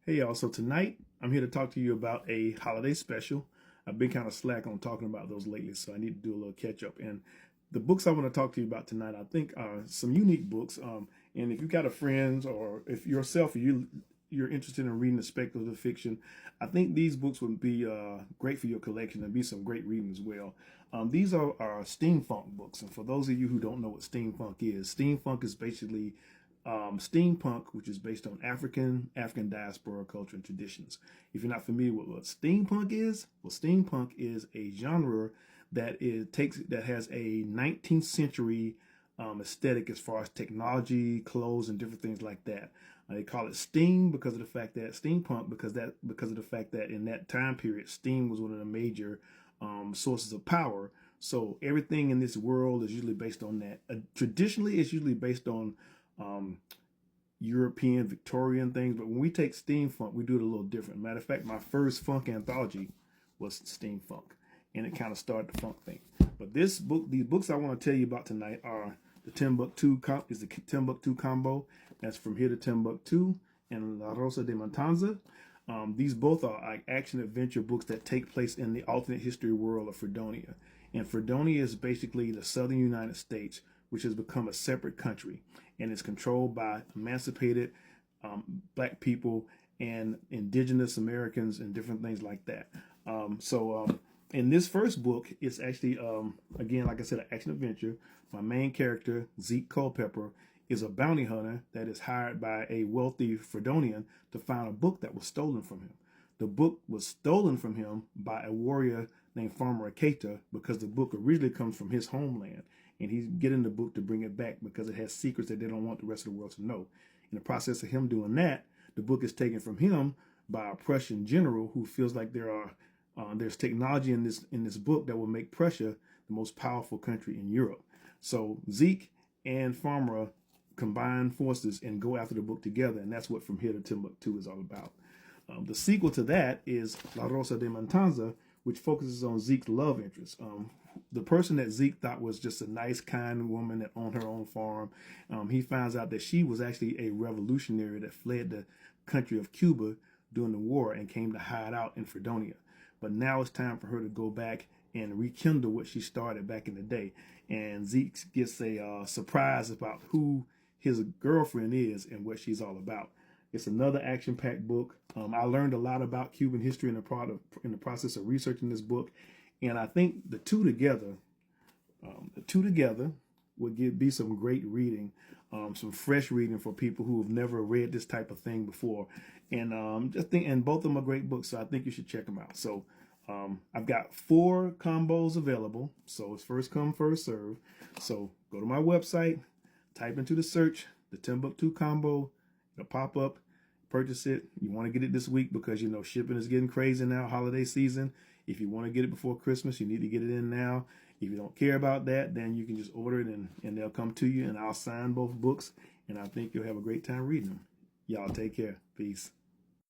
Hey y'all, so tonight I'm here to talk to you about a holiday special. I've been kind of slack on talking about those lately, so I need to do a little catch up. And the books I want to talk to you about tonight, I think, are some unique books. And if you've got a friend or if yourself you're interested in reading the speculative fiction, I think these books would be great for your collection and be some great reading as well. These are steampunk books, and for those of you who don't know what steampunk is basically steampunk, which is based on African diaspora culture and traditions. If you're not familiar with what steampunk is, well, steampunk is a genre that has a 19th century aesthetic as far as technology, clothes, and different things like that. They call it steam because of the fact that steampunk because of the fact that in that time period, steam was one of the major sources of power. So everything in this world is usually based on that. Traditionally, it's usually based on European Victorian things, but when we take steampunk, we do it a little different. Matter of fact, my first funk anthology was steampunk, and it kind of started the funk thing. But these books I want to tell you about tonight are the Timbuktu combo. That's From Here to Timbuktu and La Rosa de Matanza. These both are like action adventure books that take place in the alternate history world of Fredonia. And Fredonia is basically the southern United States, which has become a separate country and is controlled by emancipated black people and indigenous Americans and different things like that. In this first book, it's actually, again, like I said, an action adventure. My main character, Zeke Culpepper, is a bounty hunter that is hired by a wealthy Fredonian to find a book that was stolen from him. The book was stolen from him by a warrior named Farmer Aketa because the book originally comes from his homeland. And he's getting the book to bring it back because it has secrets that they don't want the rest of the world to know. In the process of him doing that, the book is taken from him by a Prussian general who feels like there's technology in this book that will make Prussia the most powerful country in Europe. So Zeke and Farmer combine forces and go after the book together, and that's what From Here to Timbuktu is all about. The sequel to that is La Rosa de Matanza, which focuses on Zeke's love interest. The person that Zeke thought was just a nice, kind woman that owned her own farm, he finds out that she was actually a revolutionary that fled the country of Cuba during the war and came to hide out in Fredonia. But now it's time for her to go back and rekindle what she started back in the day. And Zeke gets a surprise about who his girlfriend is and what she's all about. It's another action-packed book. I learned a lot about Cuban history in the process of researching this book, and I think the two together would be some great reading, some fresh reading for people who have never read this type of thing before. And and both of them are great books, so I think you should check them out. So I've got 4 combos available, so it's first come, first serve. So go to my website, type into the search the Timbuktu combo. It'll pop up. Purchase it. You want to get it this week because, you know, shipping is getting crazy now, holiday season. If you want to get it before Christmas, you need to get it in now. If you don't care about that, then you can just order it and they'll come to you, and I'll sign both books, and I think you'll have a great time reading them. Y'all take care. Peace.